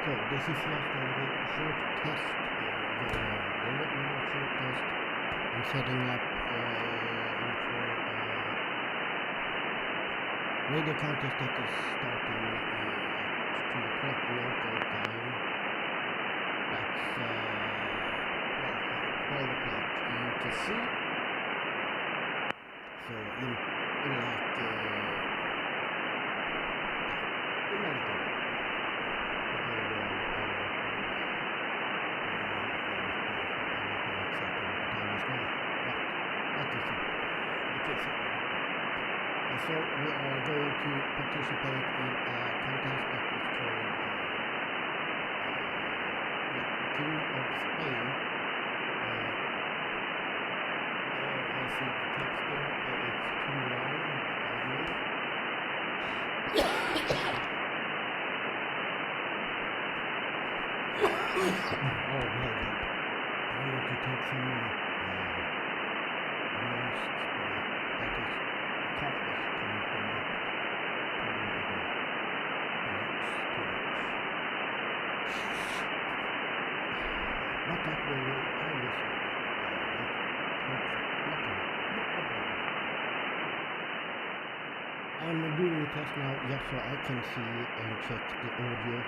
So this is just a little short test going on. A little short test. I'm setting up for radio contest that is starting at 2 o'clock local time. That's 12 o'clock UTC. So in like in a little so we are going to participate in a contest that is called King of Spain. I see the text there, it's too long, oh my god, I need to take some more. That is toughness coming from that. But that will always I'm doing a test now just so I can see and check the audio.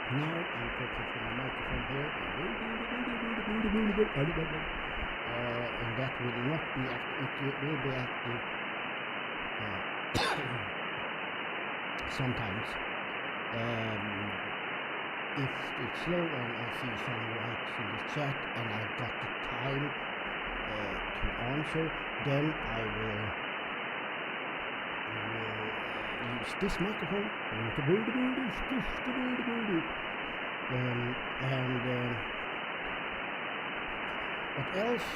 Now I'm talking from the microphone here. And that will not be active, it will be active sometimes. If it's slow and I see some writes in the chat and I've got the time to answer, then I will use this microphone. What else?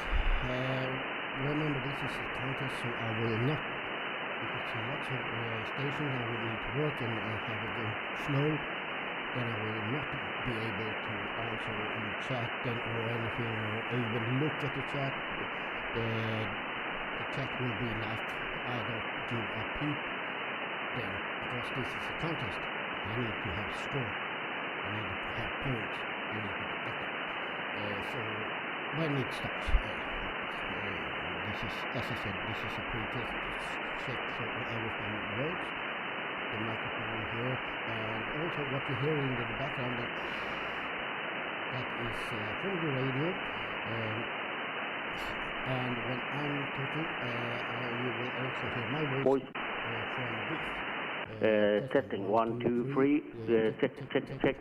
Remember, this is a contest, so I will not, because there are lots of stations I will need to work and have it go slow, then I will not be able to answer in chat or anything, or even look at the chat. The chat will be like, I don't give a peep then, because this is a contest. I need to have score, I need to have points, I need to protect it. So when it stops, this is, as I said, this is a pre-test to check so everything works. The microphone here, and also what you're hearing in the background, that is from the radio. And when I'm talking, you will also hear my voice from this. Testing 1, 2, 3. Check.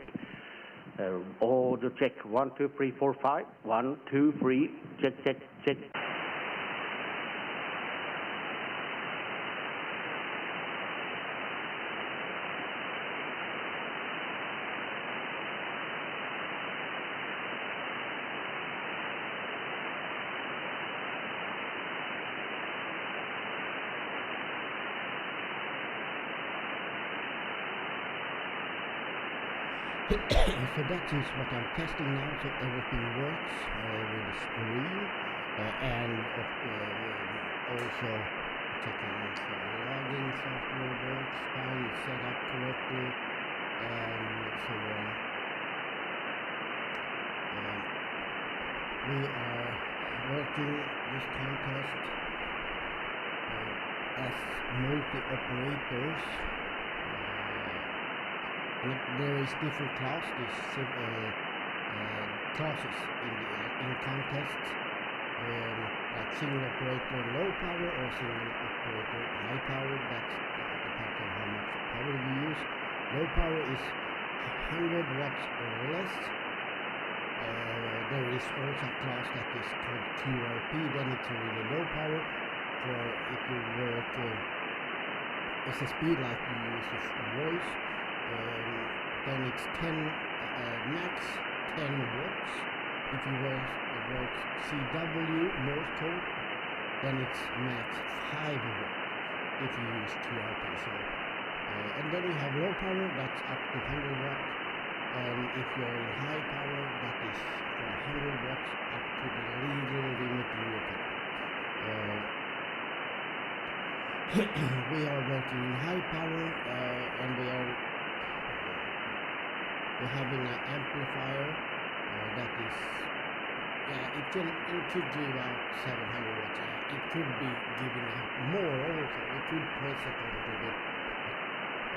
Audio check 1, 2, 3, 4, 5. 1, 2, 3. Check. So that is what I'm testing now, so everything works with the screen, and also checking if the login software works fine, it's set up correctly, and so on. We are working this contest as multi-operators. There is different classes in contests, like single operator low power or single operator high power. That depends on how much power you use. Low power is 100 watts or less. There is also a class that is called QRP, then it's a really low power. For if you work SSP like you use your voice, then it's 10 max 10 watts. If you work CW Morse code, then it's max 5 watts if you use QRP. So, and then you have low power, that's up to 100 watts, and if you're in high power, that is from 100 watts up to the legal limit in your country. We are working in high power, and we are you're having an amplifier that is, it could give out 700 watts. It could be giving out more also. It could press it a little bit.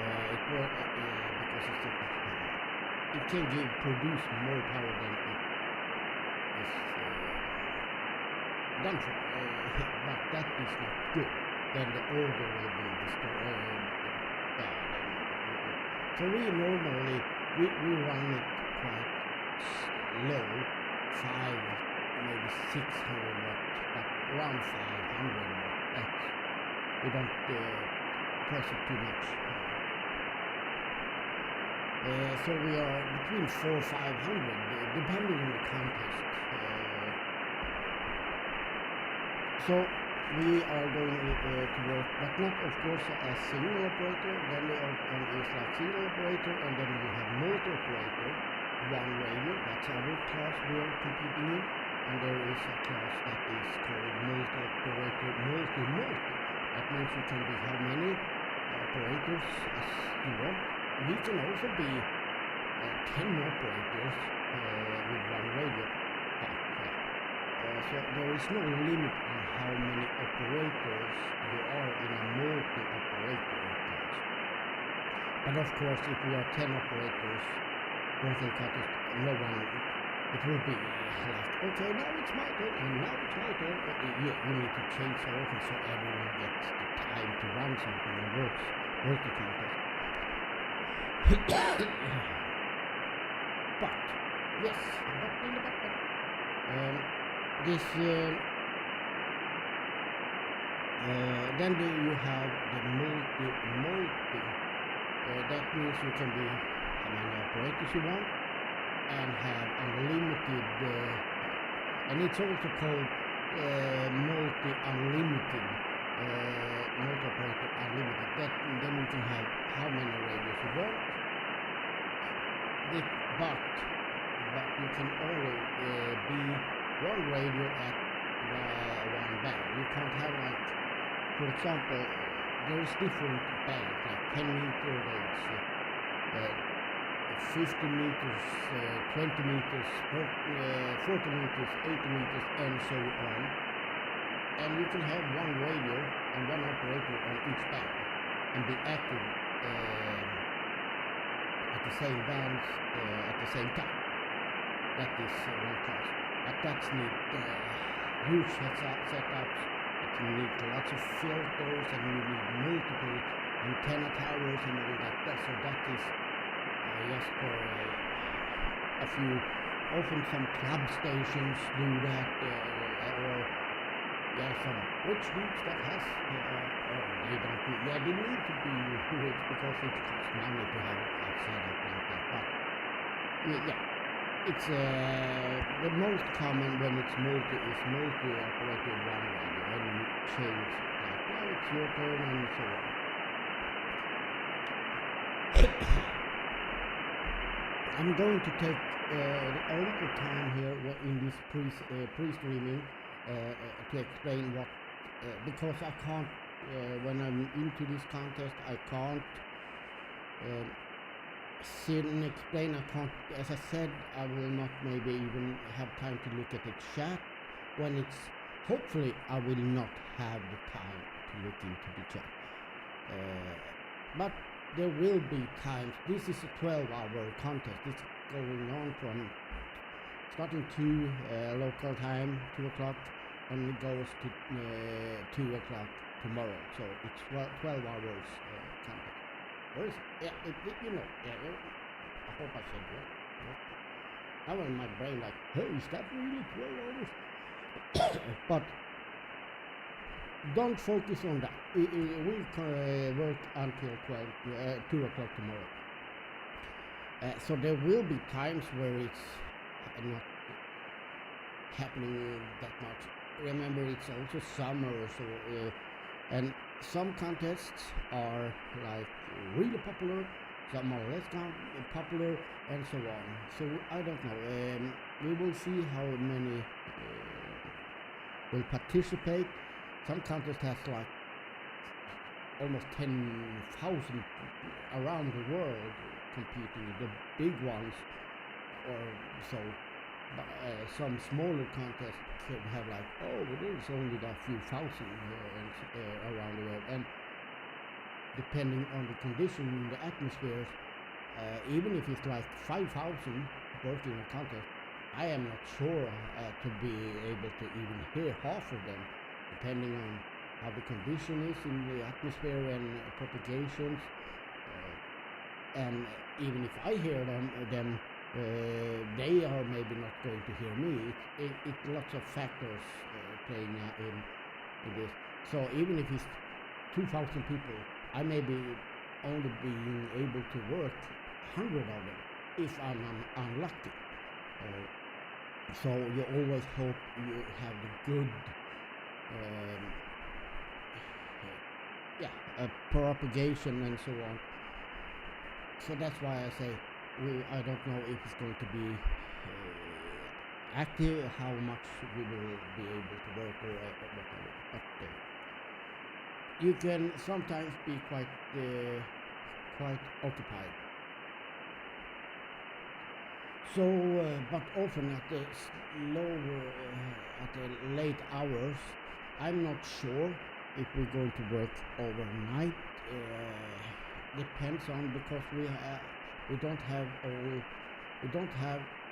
Because it can produce more power than it is done for. But that is not good. Then the order will be destroyed. So we normally run it quite low, 5, maybe 600 watt, but around 500 watt. We don't press it too much. So we are between 400 and 500, depending on the contest. So we are going to work, but not of course as single operator. Then the option is like single operator, and then we have multi-operator, one radio. That's our class we are competing in, and there is a class that is called multi-operator, multi-multi. That means you can be how many operators as you want. We can also be 10 operators with one radio. So there is no limit on how many operators there are in a multi-operator class. But of course, if we are 10 operators, no one, it will be like, okay, now it's my turn, and now it's my turn. You need to change so often so everyone gets the time to run something and works the contest. But yes, this then you have the multi. That means you can be how many operators you want and have unlimited. And it's also called multi-unlimited. Multi-operator unlimited. Then you can have how many radios you want. But you can only be one radio at one band. You can't have like, for example, there is different bands like 10 meter, there's 50 meters, 20 meters, 40 meters, 80 meters, and so on. And you can have one radio and one operator on each band and be active at the same bands at the same time. That is one class. But that's need huge setups. It need lots of filters, and you need multiple antenna towers and all that. So that is just for a few. Often some club stations do that, or some rich dudes that has. They don't. They need to be rich because it costs money to have a setup like that. But it's the most common when it's multi-operator one radio, and you change like now it's your turn and so on. I'm going to take a little time here in this pre-streaming to explain what because I can't when I'm into this contest I can't sit and explain. I can't, as I said, I will not maybe even have time to look at the chat when it's, hopefully I will not have the time to look into the chat. But there will be times, this is a 12-hour contest, it's going on from starting 2 local time, 2 o'clock, and it goes to 2 o'clock tomorrow, so it's 12 hours contest. Where is it? Yeah, I hope I said that. Yeah. Now in my brain like, hey, is that really 12 hours? But don't focus on that. We'll work until 2 o'clock tomorrow. So there will be times where it's not happening that much. Remember, it's also summer, so and some contests are like really popular, some are less popular, and so on. So I don't know. We will see how many will participate. Some contests has like almost 10,000 around the world competing, the big ones, or so. But some smaller contests could have like, oh, there's only a few thousand around the world, and depending on the condition in the atmosphere, even if it's like 5,000 working in a contest, I am not sure to be able to even hear half of them, depending on how the condition is in the atmosphere and propagations. And even if I hear them, they are maybe not going to hear me. It's lots of factors playing in this. So even if it's 2,000 people, I may be only being able to work 100 of them if I'm unlucky. So you always hope you have the good propagation and so on. So that's why I say I don't know if it's going to be active, how much we will be able to work or whatever. But you can sometimes be quite occupied. So, but often at the late hours, I'm not sure if we're going to work overnight. Depends on, because we don't have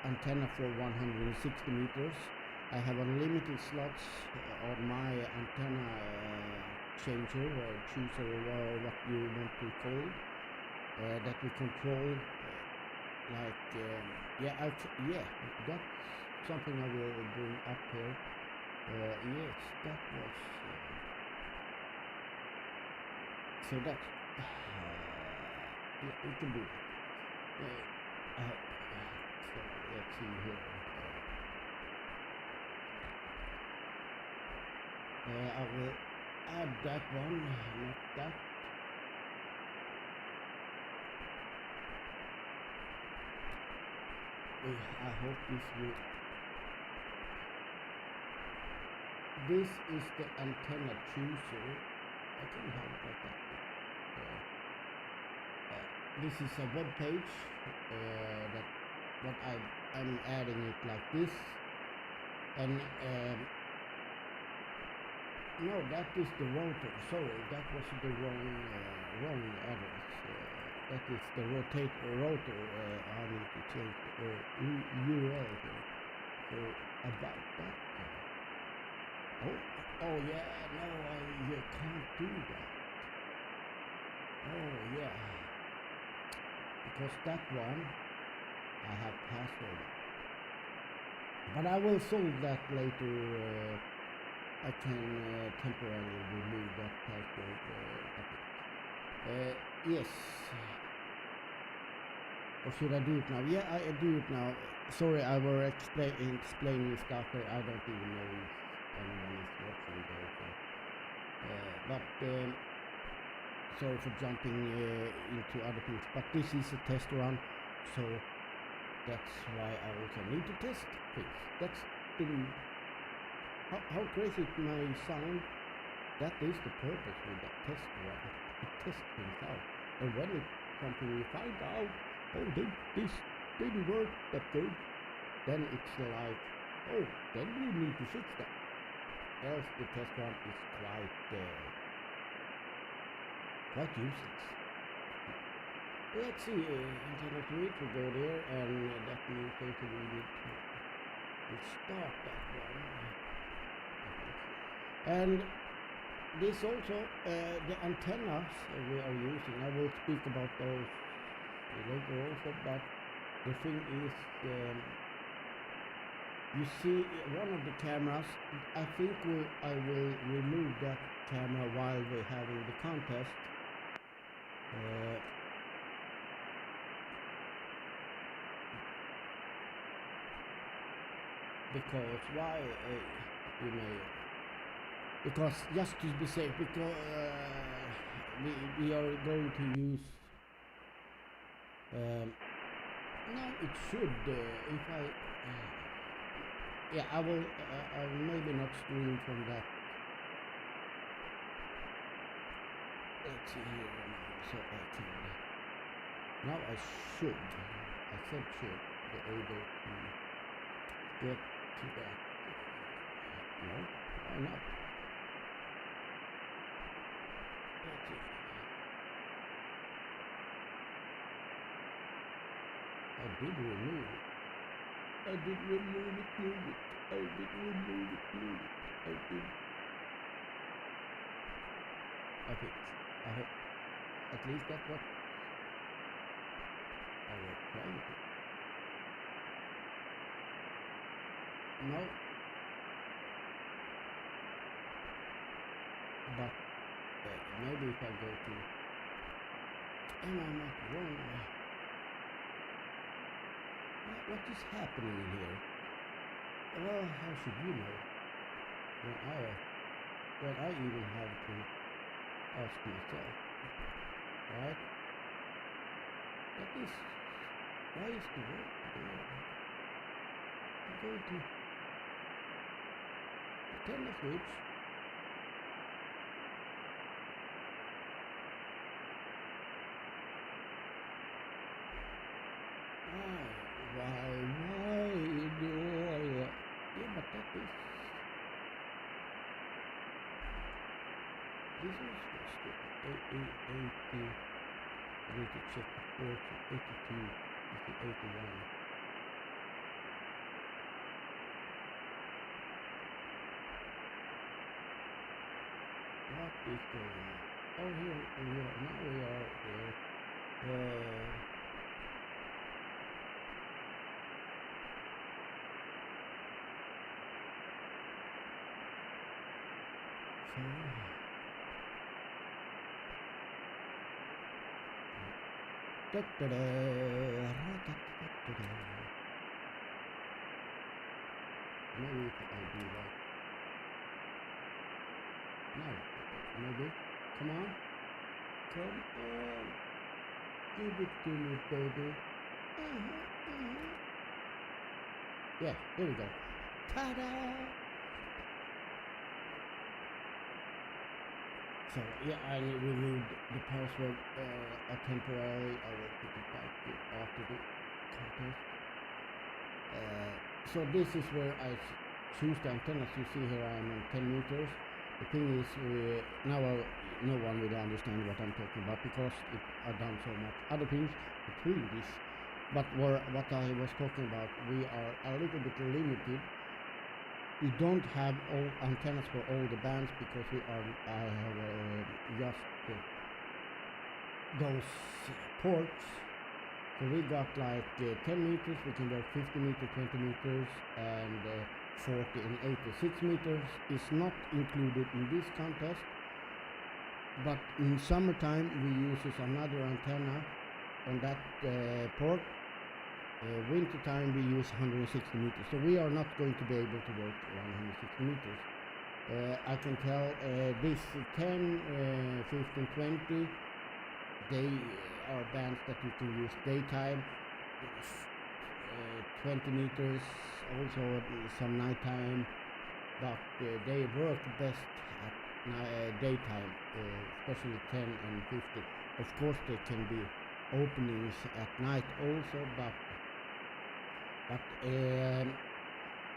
antenna for 160 meters. I have unlimited slots on my antenna changer or chooser or what you want to call it, that we control. That's something I will bring up here. Yes, that was. So that's. We can do that. So let's see here. I will add that one, not that. I hope this will. This is the antenna chooser. I can have it like that. This is a web page that what I'm adding it like this, and no, that is the rotor. Sorry, that was the wrong address. That is the rotor. I need to change the URL here. So about that. Oh yeah, no, you can't do that. Oh yeah, because that one I have password. But I will solve that later. I can temporarily remove that password. Yes. Or should I do it now? Yeah, I do it now. Sorry, I were explaining stuff here. I don't even know if anyone is watching there. But sorry for jumping into other things. But this is a test run, so that's why I also need to test things. That's been how crazy it may sound. That is the purpose with that test run. To test things out, and when it's something we find out, oh, this didn't work that good, then it's like, oh, then we need to fix that. Else the test run is quite useless. Let's see, internet reach, we go there, and that means we need to start that one. And this also, the antennas we are using, I will speak about those later also, but the thing is, you see one of the cameras, I think I will remove that camera while we're having the contest. Because why you may, because just to be safe, because we are going to use no, it should if I yeah, I will maybe not stream from that. Let's see here now, so I can Now I said should, be able to get to that. No, why not? Let's see. I did remove it. I did remove it. I did remove it. I did. I fixed. I hope. At least that's what I was trying to. No. But maybe if I go to. Am I not wrong? What is happening in here? Well, how should you know? When I even have to ask myself, right? That is, why is the work there? I go to antenna switch. Why do I? Yeah, but that is. This is supposed to 80. I need to check the port. 82 is the 81. What is going on? Oh, here we are. Now we are there. Maybe if I do that. No, maybe. Come on. Give it to me, baby. Yeah, here we go. Ta-da! So yeah, I removed the password temporarily. I will put it back after the contest. So this is where I choose the antennas. You see here I am on 10 meters. The thing is, now no one will understand what I'm talking about because I've done so much other things between this. But what I was talking about, we are a little bit limited. We don't have all antennas for all the bands because I have just those ports. So we got like 10 meters, we can go 50 meters, 20 meters, and 40 and 86 meters is not included in this contest. But in summertime we use another antenna on that port. Winter time we use 160 meters, so we are not going to be able to work 160 meters. I can tell this 10, 15, 20, they are bands that you can use daytime, 20 meters, also some nighttime, but they work best at daytime, especially 10 and 50. Of course there can be openings at night also, but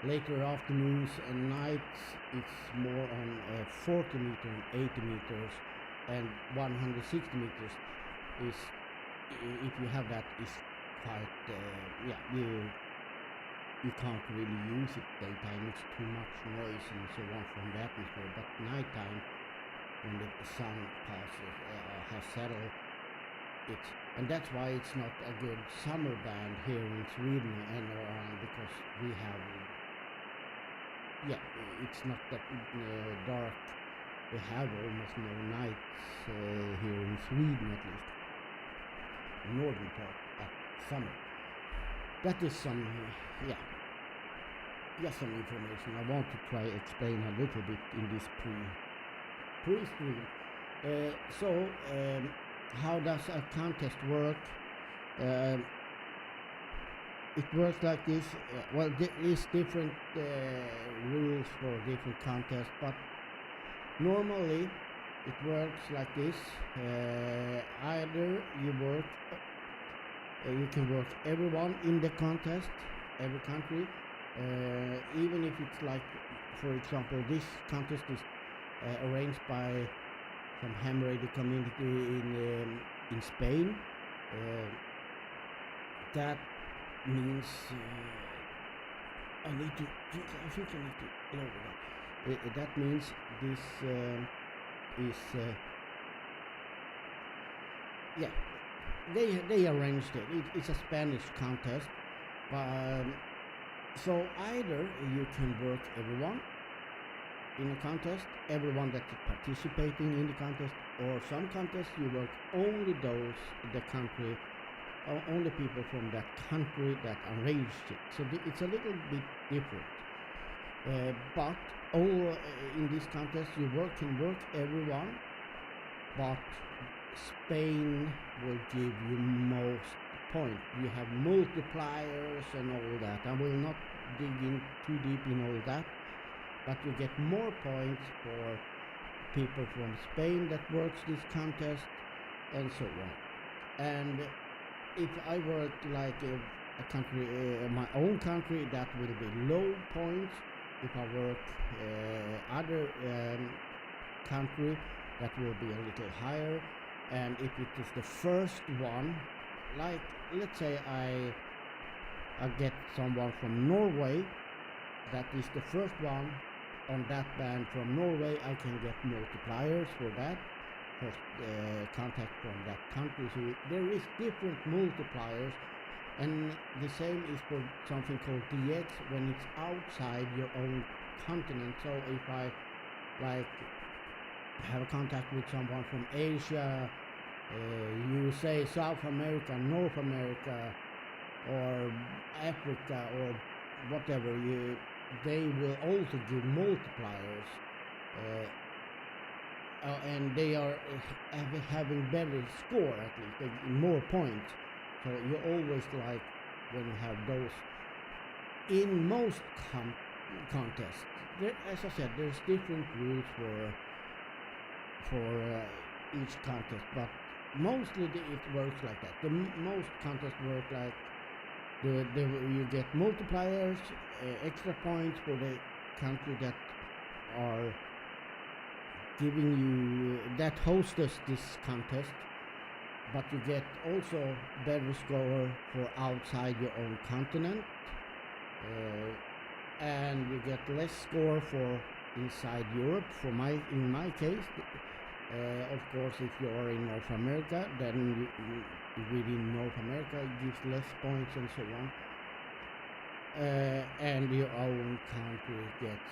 later afternoons and nights it's more on 40 meters, 80 meters, and 160 meters is, if you have that, is quite yeah, you can't really use it daytime. It's too much noise and so on from the atmosphere. But nighttime, when the sun passes, has settled, and that's why it's not a good summer band here in Sweden and around, because we have, yeah, it's not that dark. We have almost no nights here in Sweden, at least the northern part at summer. That is some, yeah, just some information I want to try explain a little bit in this pre-stream. How does a contest work? It works like this. Well, there is different rules for different contests, but normally it works like this. Either you work You can work everyone in the contest, every country, even if it's like, for example, this contest is arranged by some ham radio community in Spain. That means I think I need to lower that. That means this is yeah, they arranged it. It's a Spanish contest, so either you can work everyone in a contest, everyone that is participating in the contest, or some contests you work only the country, or only people from that country that arranged it. So it's a little bit different. But in this contest you can work everyone, but Spain will give you most points. You have multipliers and all that. I will not dig in too deep in all that, but you get more points for people from Spain that works this contest, and so on. And if I work like a country, my own country, that will be low points. If I work other country, that will be a little higher. And if it is the first one, like let's say I get someone from Norway, that is the first one on that band from Norway, I can get multipliers for that first contact from that country. So there is different multipliers, and the same is for something called DX when it's outside your own continent. So if I like have a contact with someone from Asia, USA, South America, North America, or Africa, or whatever, they will also give multipliers, and they are having better score, at least more points. So you always like when you have those in most contests. As I said, there's different rules for each contest, but mostly it works like that. The most contests work like you get multipliers, extra points for the country that are giving you, that hosts this contest, but you get also better score for outside your own continent, and you get less score for inside Europe. In my case, of course, if you are in North America, then within North America it gives less points and so on, and your own country gets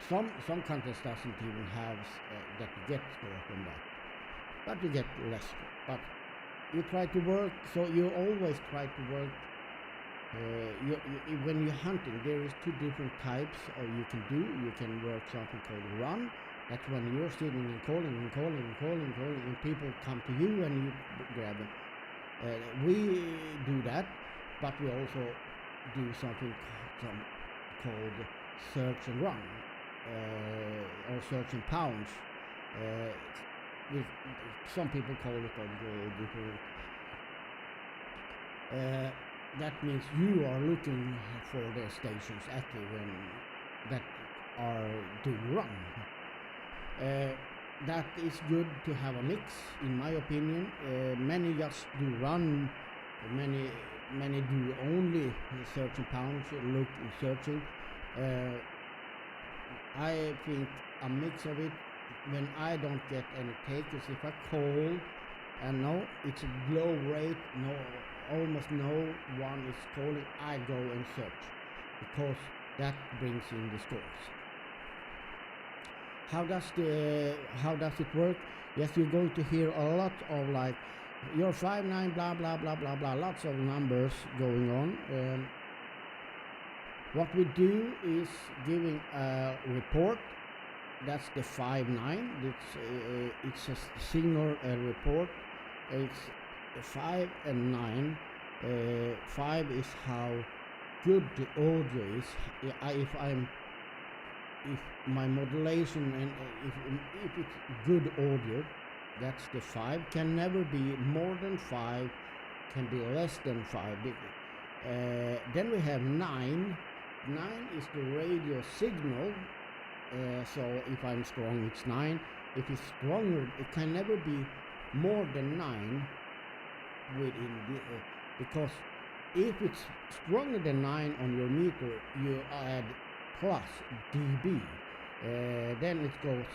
some countries doesn't even have that you get score from that, but you get less score. But you try to work, so you always try to work. When you're hunting, there is two different types you can do. You can work something called run. That's when you're sitting and calling, and people come to you and you grab them. We do that, but we also do something called search and run, or search and pounce. Some people call it different. That means you are looking for the stations active and that are doing run. That is good to have a mix, in my opinion. Many just do run, many do only search and pounce, searching. I think a mix of it, when I don't get any takers, if I call and know it's a low rate, almost no one is calling, I go and search, because that brings in the scores. How does it work? Yes, you're going to hear a lot of like your 5-9 blah blah blah blah blah, lots of numbers going on. What we do is giving a report. That's the 5-9. It's a single report. It's 5 and 9. 5 is how good the audio is. If my modulation and if it's good audio, that's the 5. Can never be more than 5 can be less than 5. Then we have 9. 9 is the radio signal. So if I'm strong, it's 9. If it's stronger, it can never be more than 9 within the, because if it's stronger than 9 on your meter, you add plus dB. Then it goes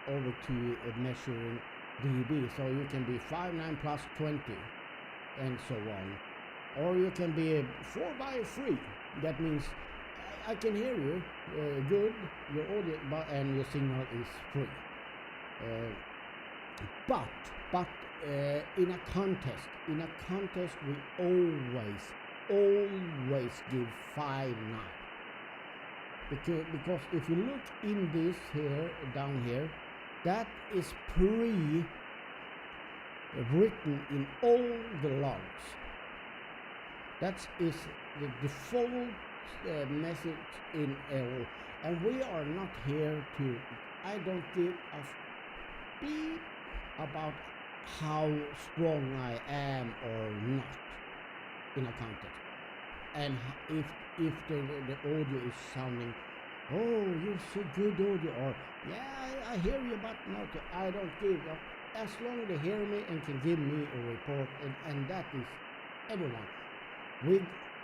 over to measuring dB. So you can be 5.9 plus 20 and so on. Or you can be 4/3. That means I can hear you good, your audio, and your signal is free. But in a contest we always give 5.9. Because if you look in this here, down here, that is pre-written in all the logs. That is the default message in all, and we are not here to, I don't give a beep about how strong I am or not in a contest. And if the audio is sounding, oh, you're so good audio, or yeah, I hear you, but not, I don't give up. As long as they hear me and can give me a report, and that is everyone.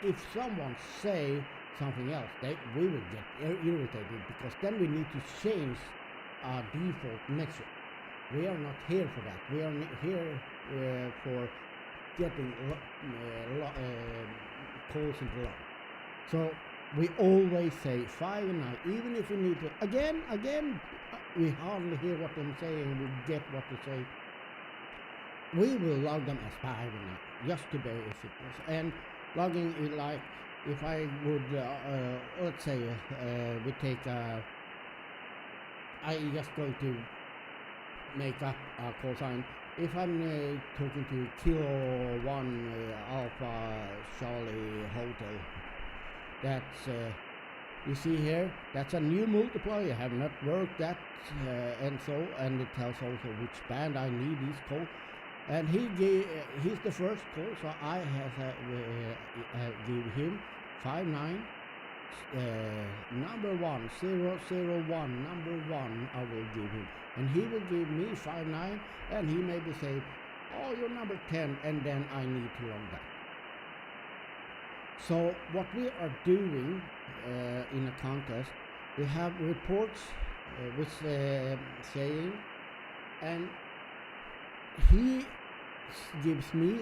If someone say something else, we will get irritated, because then we need to change our default message. We are not here for that. We are here for getting calls into log. So we always say 5.9, even if we need to. Again, we hardly hear what I'm saying. We get what to say. We will log them as 5.9, just to be simple. And logging it, like if I would, let's say we take I just going to make up a call sign. If I'm talking to Kilo 1 Alpha Charlie Hotel, that's you see here, that's a new multiplier. I have not worked that, and it tells also which band I need this call. And he's the first call, so I give him 5.9, number 1, 001, number 1 I will give him. And he will give me 5.9, and he maybe say, oh, you're number 10, and then I need to log that. So what we are doing in a contest, we have reports with saying, and he gives me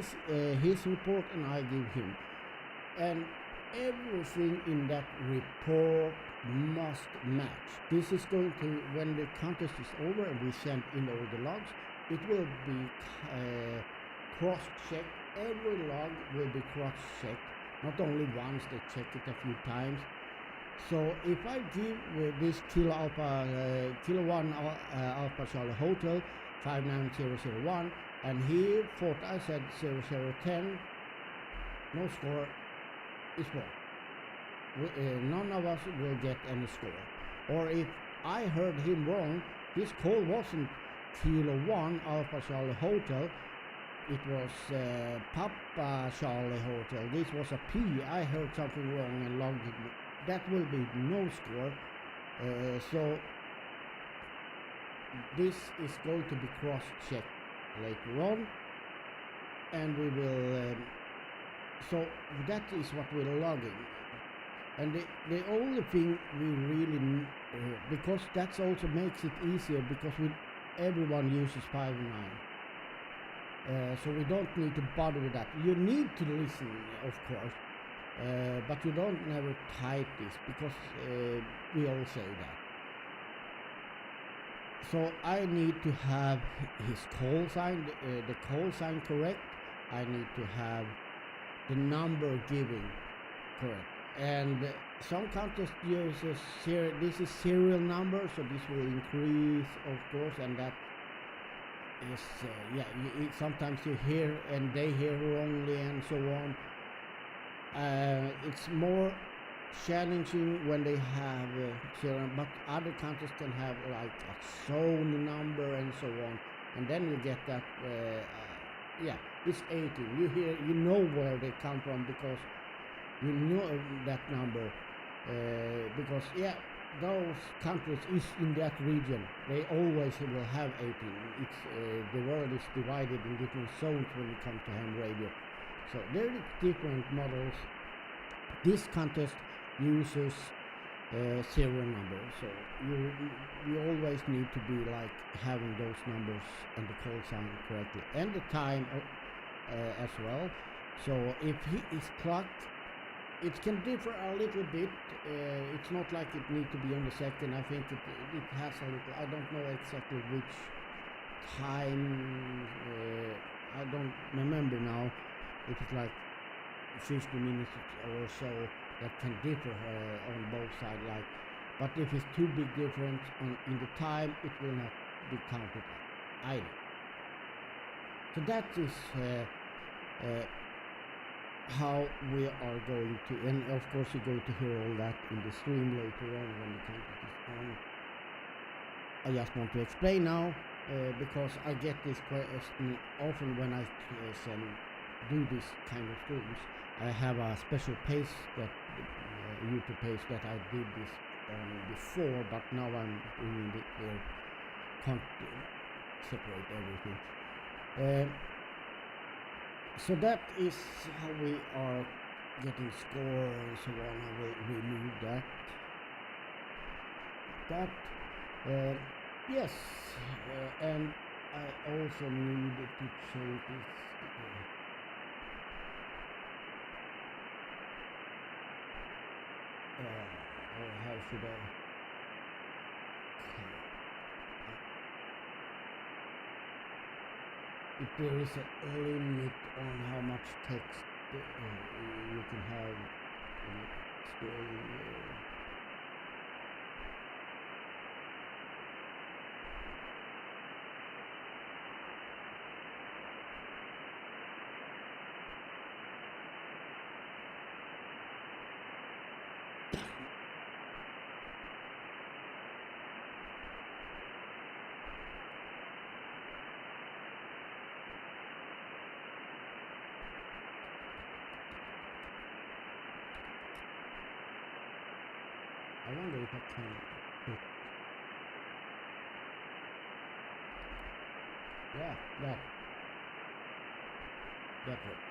his report and I give him, and everything in that report must match. This is going to, when the contest is over and we send in all the logs, it will be cross-checked. Every log will be cross-checked, not only once, they check it a few times. So if I give this Kilo 1 Alpha Charlie Hotel 59001, and he thought I said 0010, no score, is wrong. None of us will get any score. Or if I heard him wrong, his call wasn't Kilo 1 Alpha Charlie Hotel, it was Papa Charlie Hotel. This was a P. I heard something wrong and logged it. That will be no score. So this is going to be cross-checked later on, and we will. So that is what we're logging. And the only thing we really, because that also makes it easier, because everyone uses 5.9. So we don't need to bother with that. You need to listen, of course, but you don't never type this, because we all say that. So I need to have his call sign, the call sign correct. I need to have the number given correct. And some contests uses this is serial number, so this will increase, of course, and that is sometimes you hear and they hear wrongly and so on. It's more challenging when they have serial, but other contests can have like a zone number and so on, and then you get that it's 18. You know where they come from because you know that number. Because those countries is in that region. They always will have 18. It's the world is divided in different zones when it comes to ham radio. So there are different models. This contest uses serial number, so you always need to be like having those numbers and the call sign correctly and the time as well. So if he is clocked, it can differ a little bit. It's not like it needs to be on the second. I think it has a little. I don't know exactly which time. I don't remember now. If it's like 50 minutes or so, that can differ on both sides. Like, but if it's too big difference in the time, it will not be counted either. So that is how we are going to, and of course you're going to hear all that in the stream later on when the contest is on. I just want to explain now because I get this question often when I do this kind of streams. I have a special page that YouTube page that I did this on before, but now I'm doing it here. Can't separate everything. So that is how we are getting score and so on. I will remove that. Yes, and I also needed to change this. Or how should I? If there is a limit on how much text you can have storing. I wonder if I can put, that works.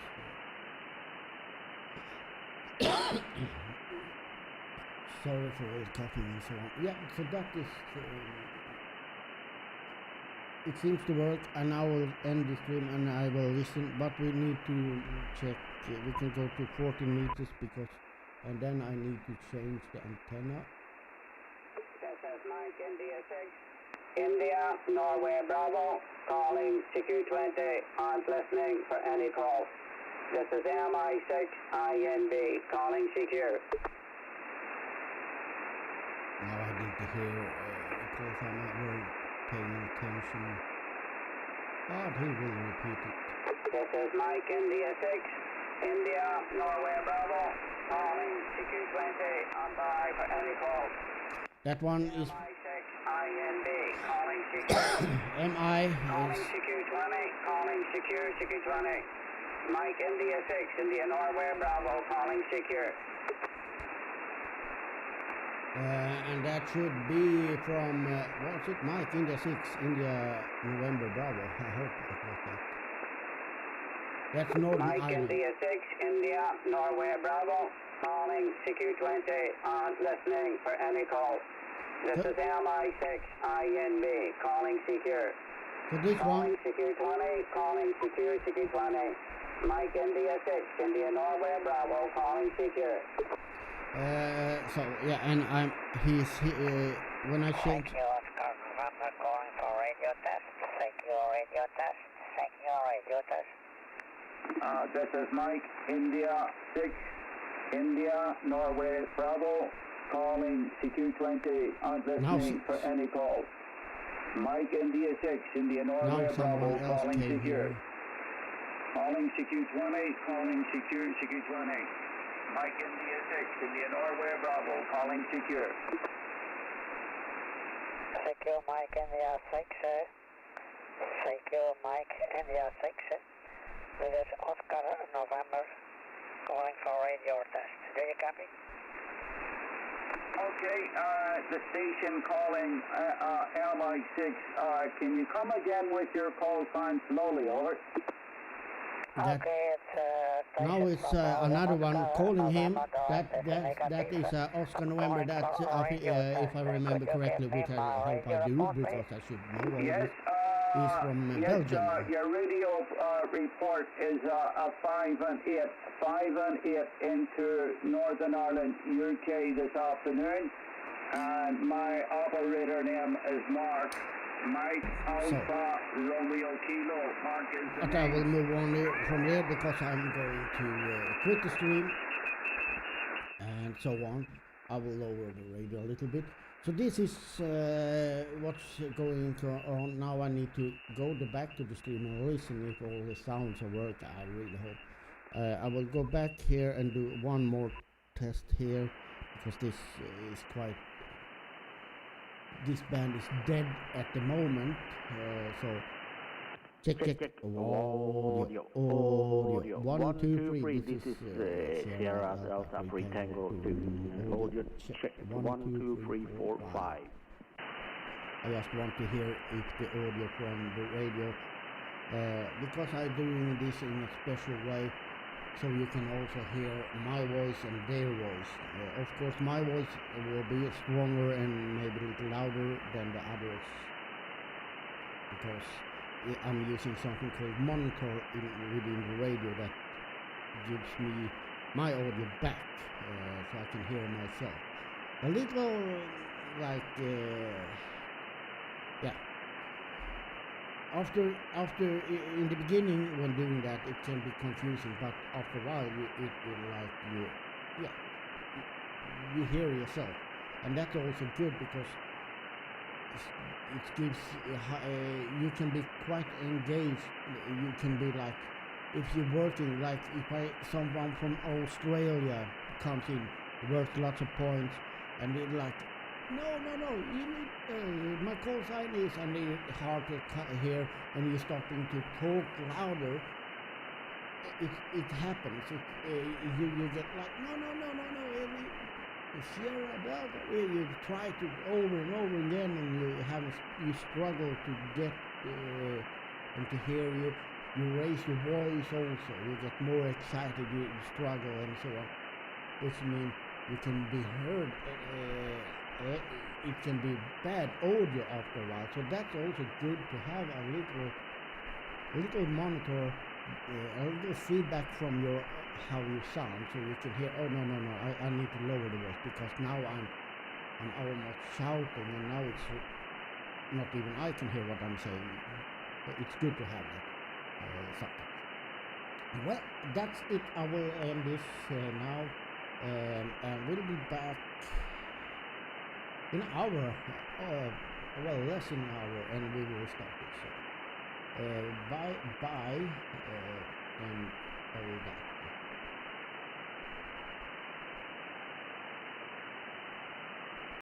Sorry for all coughing and so on. Yeah, so that is, it seems to work, and I will end the stream and I will listen, but we need to check, we can go to 14 meters because, and then I need to change the antenna. This is Mike, India 6, India, Norway, Bravo, calling CQ20, on listening for any call. This is MI6, INB, calling CQ. Now I need to hear, because I'm not really paying attention, but he will repeat it. This is Mike, India 6, India, Norway, Bravo, calling CQ20, on by for any call. That one is MI6, INB, calling CQ. MI Calling is CQ20, calling CQ20. Mike, India 6, India, Norway, Bravo, calling CQ. and that should be from what's it, Mike, India 6, India, November, Bravo. I hope it was that. That's Northern Mike, Ireland. India 6, India, Norway, Bravo, calling CQ20, on listening for any call. This is MI6, INB, calling CQ. So this Calling one, CQ20, calling CQ20. Mike, India 6, India, Norway, Bravo, calling CQ. so yeah, and when I change, Thank you, Oscar November, calling for radio test. Thank you, radio test. Thank you, radio test. This is Mike, India 6, India, Norway, Bravo, calling CQ20, on listening for any call. Mike, India 6, India, Norway, now Bravo, someone else calling came CQ. here. Calling CQ20, calling CQ20. Mike, India 6, India, Norway, Bravo, calling CQ. CQ, Mike, India 6, CQ, Mike, India 6, This is Oscar November calling for radio test. Do you copy? Okay, the station calling LI6. Can you come again with your call sign slowly, over? That, Okay, it's now it's another one calling him. That is Oscar November. That's if I remember correctly, which I hope I do because I should know all Yes, this. He's from yes, Belgium. your radio report is a 5 and 8 into Northern Ireland, UK this afternoon, and my operator name is Mark. Mike Alpha Romeo Kilo. Mark is the But I name. will move on from there because I'm going to quit the stream and so on. I will lower the radio a little bit. So this is what's going on. Now I need to go back to the stream and listen if all the sounds work. I really hope. I will go back here and do one more test here because this is quite. This band is dead at the moment. So check. Audio. 1, 2, 3. This is Sierra Delta Free Tango 2. Audio check. 1, 2, 3, 4, 5. I just want to hear if the audio from the radio, because I'm doing this in a special way, so you can also hear my voice and their voice. Of course, my voice will be stronger and maybe a little louder than the others, because I'm using something called monitor within the radio that gives me my audio back, so I can hear myself. A little like, yeah. After in the beginning when doing that it can be confusing, but after a while it will like you hear yourself, and that's also good because it gives you can be quite engaged. You can be like, if you're working, like if someone from Australia comes in, works lots of points, and they're like, no, you need, my call sign is, and it's hard to hear, and you're starting to talk louder, it happens, you get like, no, Sierra Delta, you try to over and over again, and you struggle to get, and to hear you raise your voice also, you get more excited, you struggle and so on, which means you can be heard, it can be bad audio after a while, so that's also good to have a little monitor, a little feedback from your how you sound, so you can hear, oh no, I need to lower the voice because now I'm almost shouting, and now it's not even I can hear what I'm saying. It's good to have that something. Well, that's it. I will end this now, and we'll be back in an hour, well, less than an hour, and we will start it. So, bye, and all that.